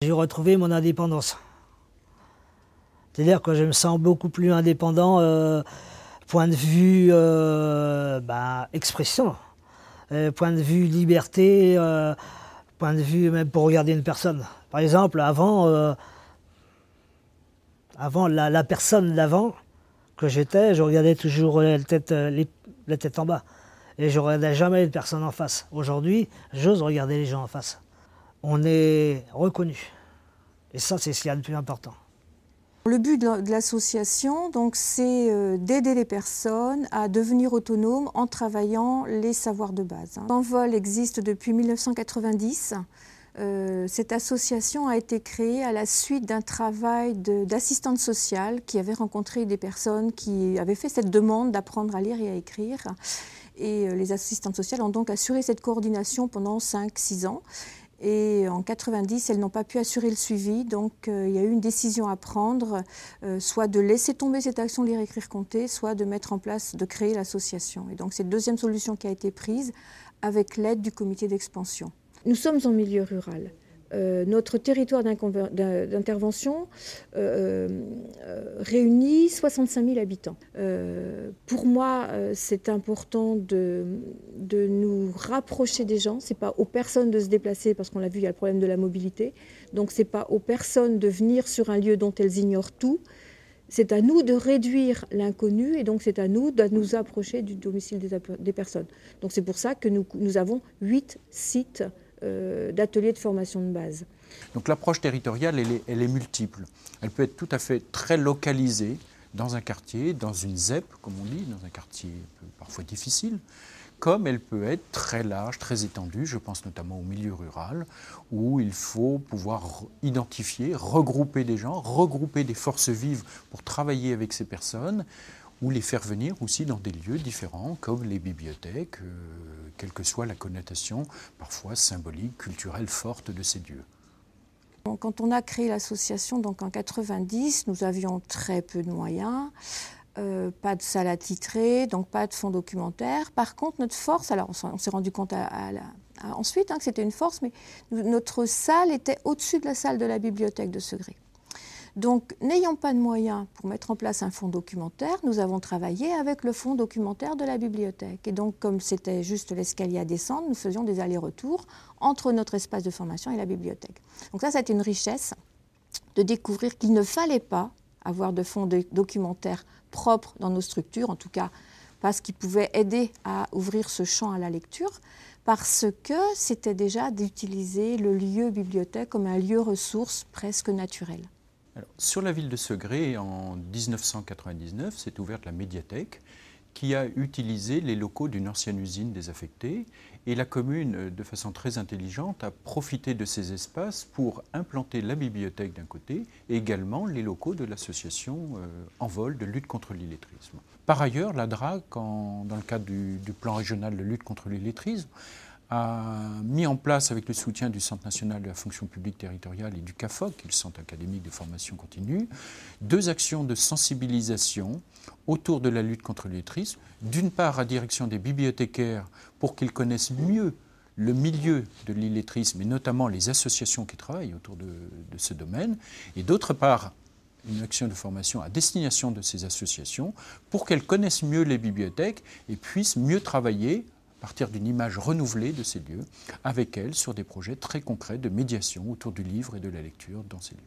J'ai retrouvé mon indépendance. C'est-à-dire que je me sens beaucoup plus indépendant, point de vue expression, point de vue liberté, point de vue même pour regarder une personne. Par exemple, avant la personne d'avant que j'étais, je regardais toujours la tête en bas. Et je ne regardais jamais une personne en face. Aujourd'hui, j'ose regarder les gens en face. On est reconnu. Et ça, c'est ce qu'il y a de plus important. Le but de l'association, donc, c'est d'aider les personnes à devenir autonomes en travaillant les savoirs de base. Envol existe depuis 1990. Cette association a été créée à la suite d'un travail d'assistante sociale qui avait rencontré des personnes qui avaient fait cette demande d'apprendre à lire et à écrire. Et les assistantes sociales ont donc assuré cette coordination pendant 5-6 ans. Et en 90, elles n'ont pas pu assurer le suivi, donc il y a eu une décision à prendre, soit de laisser tomber cette action lire, écrire, compter, soit de mettre en place, de créer l'association. Et donc c'est la deuxième solution qui a été prise avec l'aide du comité d'expansion. Nous sommes en milieu rural. Notre territoire d'intervention réunit 65 000 habitants. Pour moi, c'est important de nous rapprocher des gens. Ce n'est pas aux personnes de se déplacer, parce qu'on l'a vu, il y a le problème de la mobilité. Donc ce n'est pas aux personnes de venir sur un lieu dont elles ignorent tout. C'est à nous de réduire l'inconnu et donc c'est à nous de nous approcher du domicile des personnes. Donc c'est pour ça que nous avons 8 sites d'ateliers de formation de base. Donc l'approche territoriale, elle est multiple. Elle peut être tout à fait très localisée dans un quartier, dans une ZEP, comme on dit, dans un quartier parfois difficile, comme elle peut être très large, très étendue, je pense notamment au milieu rural, où il faut pouvoir identifier, regrouper des gens, regrouper des forces vives pour travailler avec ces personnes, ou les faire venir aussi dans des lieux différents, comme les bibliothèques, quelle que soit la connotation parfois symbolique, culturelle forte de ces lieux. Quand on a créé l'association, donc en 90, nous avions très peu de moyens, pas de salle attitrée, donc pas de fonds documentaires. Par contre, notre force, alors on s'est rendu compte ensuite que c'était une force, mais notre salle était au-dessus de la salle de la bibliothèque de Segré. Donc, n'ayant pas de moyens pour mettre en place un fonds documentaire, nous avons travaillé avec le fonds documentaire de la bibliothèque. Et donc, comme c'était juste l'escalier à descendre, nous faisions des allers-retours entre notre espace de formation et la bibliothèque. Donc ça a été une richesse de découvrir qu'il ne fallait pas avoir de fonds documentaires propres dans nos structures, en tout cas parce qu'ils pouvaient aider à ouvrir ce champ à la lecture, parce que c'était déjà d'utiliser le lieu bibliothèque comme un lieu ressource presque naturel. Alors, sur la ville de Segré, en 1999, s'est ouverte la médiathèque qui a utilisé les locaux d'une ancienne usine désaffectée et la commune, de façon très intelligente, a profité de ces espaces pour implanter la bibliothèque d'un côté et également les locaux de l'association Envol de lutte contre l'illettrisme. Par ailleurs, la DRAC, dans le cadre du plan régional de lutte contre l'illettrisme, a mis en place, avec le soutien du Centre national de la fonction publique territoriale et du CAFOC, qui est le Centre académique de formation continue, 2 actions de sensibilisation autour de la lutte contre l'illettrisme. D'une part, à direction des bibliothécaires, pour qu'ils connaissent mieux le milieu de l'illettrisme, et notamment les associations qui travaillent autour de ce domaine, et d'autre part, une action de formation à destination de ces associations, pour qu'elles connaissent mieux les bibliothèques et puissent mieux travailler à partir d'une image renouvelée de ces lieux, avec elles sur des projets très concrets de médiation autour du livre et de la lecture dans ces lieux.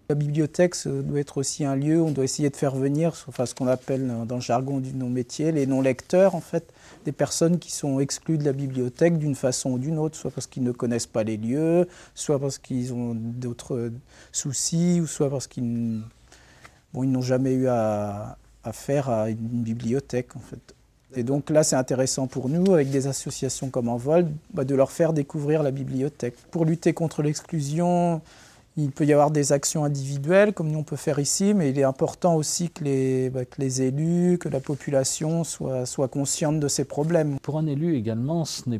La bibliothèque, ça doit être aussi un lieu où on doit essayer de faire venir, enfin, ce qu'on appelle dans le jargon du non-métier, les non-lecteurs, en fait, des personnes qui sont exclues de la bibliothèque d'une façon ou d'une autre, soit parce qu'ils ne connaissent pas les lieux, soit parce qu'ils ont d'autres soucis, ou soit parce qu'ils n'ont jamais eu affaire à une bibliothèque, en fait. Et donc là, c'est intéressant pour nous, avec des associations comme Envol, de leur faire découvrir la bibliothèque. Pour lutter contre l'exclusion, il peut y avoir des actions individuelles, comme nous on peut faire ici, mais il est important aussi que les élus, que la population soient consciente de ces problèmes. Pour un élu également, c'est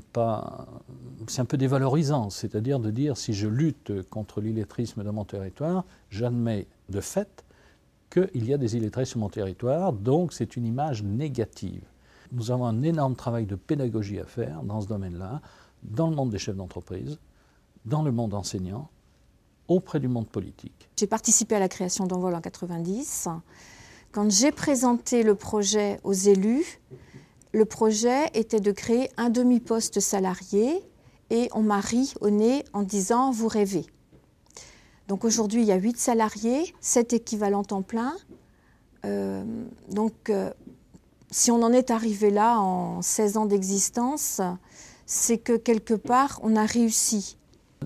un peu dévalorisant, c'est-à-dire de dire si je lutte contre l'illettrisme dans mon territoire, j'admets de fait qu'il y a des illettrés sur mon territoire, donc c'est une image négative. Nous avons un énorme travail de pédagogie à faire dans ce domaine-là, dans le monde des chefs d'entreprise, dans le monde enseignant, auprès du monde politique. J'ai participé à la création d'Envol en 90. Quand j'ai présenté le projet aux élus, le projet était de créer un demi-poste salarié et on m'a ri au nez en disant « vous rêvez ». Donc aujourd'hui, il y a 8 salariés, 7 équivalents temps plein. Si on en est arrivé là en 16 ans d'existence, c'est que quelque part, on a réussi.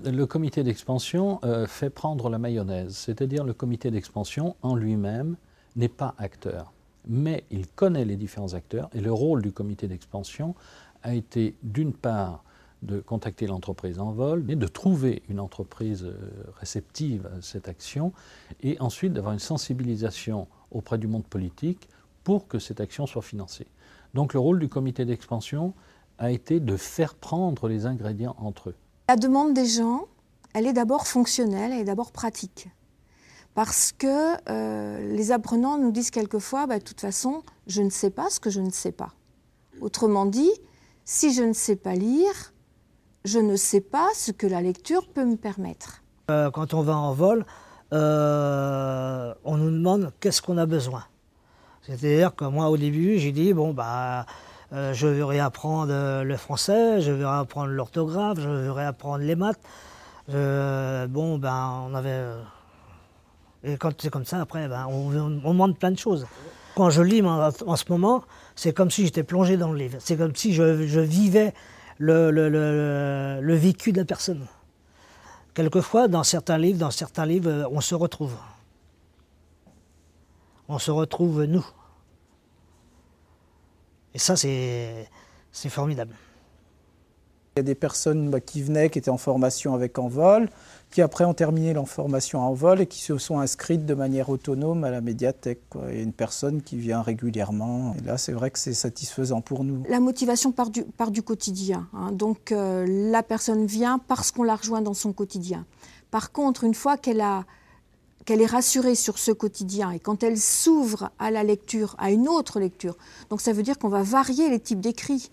Le comité d'expansion fait prendre la mayonnaise, c'est-à-dire le comité d'expansion en lui-même n'est pas acteur, mais il connaît les différents acteurs et le rôle du comité d'expansion a été d'une part de contacter l'entreprise Envol et de trouver une entreprise réceptive à cette action et ensuite d'avoir une sensibilisation auprès du monde politique pour que cette action soit financée. Donc le rôle du comité d'expansion a été de faire prendre les ingrédients entre eux. La demande des gens, elle est d'abord fonctionnelle, elle est d'abord pratique. Parce que les apprenants nous disent quelquefois, de toute façon, je ne sais pas ce que je ne sais pas. Autrement dit, si je ne sais pas lire, je ne sais pas ce que la lecture peut me permettre. Quand on va en vol, on nous demande qu'est-ce qu'on a besoin. C'est-à-dire que moi, au début, j'ai dit, je veux réapprendre le français, je veux réapprendre l'orthographe, je veux réapprendre les maths. On avait... Et quand c'est comme ça, après, on demande plein de choses. Quand je lis en ce moment, c'est comme si j'étais plongé dans le livre. C'est comme si je vivais le vécu de la personne. Quelquefois, dans certains livres, on se retrouve. On se retrouve nous. Et ça, c'est formidable. Il y a des personnes qui venaient, qui étaient en formation avec Envol, qui après ont terminé leur formation à Envol et qui se sont inscrites de manière autonome à la médiathèque. Il y a une personne qui vient régulièrement. Et là, c'est vrai que c'est satisfaisant pour nous. La motivation part du quotidien. Donc la personne vient parce qu'on la rejoint dans son quotidien. Par contre, une fois qu'elle est rassurée sur ce quotidien et quand elle s'ouvre à la lecture, à une autre lecture, donc ça veut dire qu'on va varier les types d'écrits.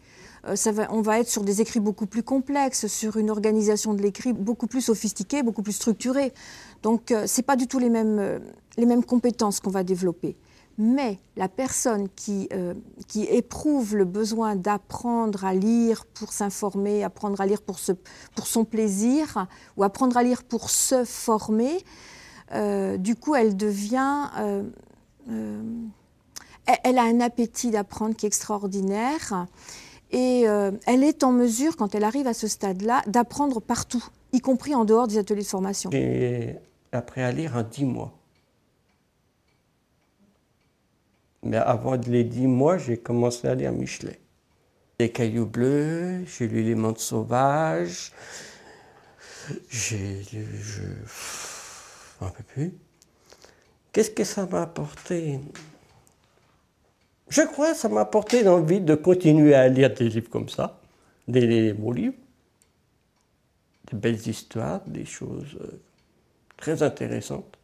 On va être sur des écrits beaucoup plus complexes, sur une organisation de l'écrit beaucoup plus sophistiquée, beaucoup plus structurée. Donc ce n'est pas du tout les mêmes compétences qu'on va développer. Mais la personne qui éprouve le besoin d'apprendre à lire pour s'informer, apprendre à lire pour son plaisir, ou apprendre à lire pour se former, du coup, elle devient... elle a un appétit d'apprendre qui est extraordinaire. Et elle est en mesure, quand elle arrive à ce stade-là, d'apprendre partout, y compris en dehors des ateliers de formation. J'ai appris à lire en 10 mois. Mais avant les 10 mois, j'ai commencé à lire Michelet. Les Cailloux bleus, j'ai lu Les Mondes sauvages, j'ai lu... Je ne me rappelle plus. Qu'est-ce que ça m'a apporté ? Je crois que ça m'a apporté l'envie de continuer à lire des livres comme ça, des beaux livres, des belles histoires, des choses très intéressantes.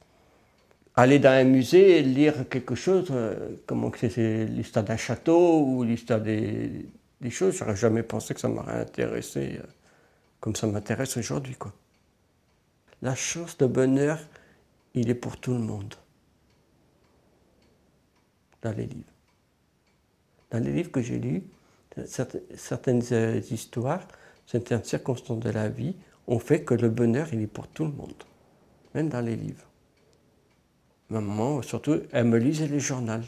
Aller dans un musée et lire quelque chose, comme c'est l'histoire d'un château ou l'histoire des choses, j'aurais jamais pensé que ça m'aurait intéressé comme ça m'intéresse aujourd'hui, quoi. La chance, le bonheur, il est pour tout le monde, dans les livres. Dans les livres que j'ai lus, certaines histoires, certaines circonstances de la vie ont fait que le bonheur, il est pour tout le monde, même dans les livres. Ma maman, surtout, elle me lisait les journaux.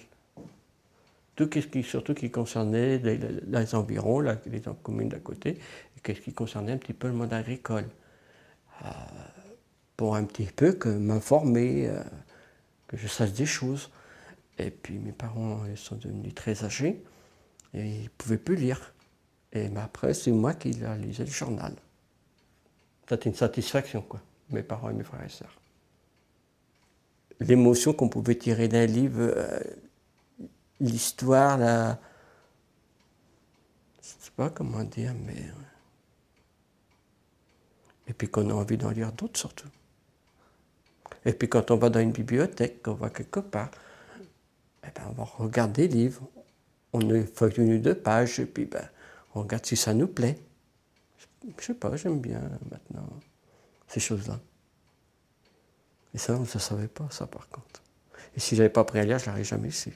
Surtout qui concernait les environs, les communes d'à côté, et qu'est-ce qui concernait un petit peu le monde agricole. Pour un petit peu m'informer, que je sache des choses. Et puis mes parents ils sont devenus très âgés et ils ne pouvaient plus lire. Et après, c'est moi qui leur lisais le journal. C'était une satisfaction, quoi, mes parents et mes frères et sœurs. L'émotion qu'on pouvait tirer d'un livre, l'histoire, je ne sais pas comment dire, mais... Et puis qu'on a envie d'en lire d'autres, surtout. Et puis quand on va dans une bibliothèque, qu'on va quelque part, on va regarder des livres, on feuille une ou deux pages, et puis on regarde si ça nous plaît. Je sais pas, j'aime bien maintenant ces choses-là. Et ça, on ne le savait pas, ça, par contre. Et si je n'avais pas appris à lire, je ne l'aurais jamais su.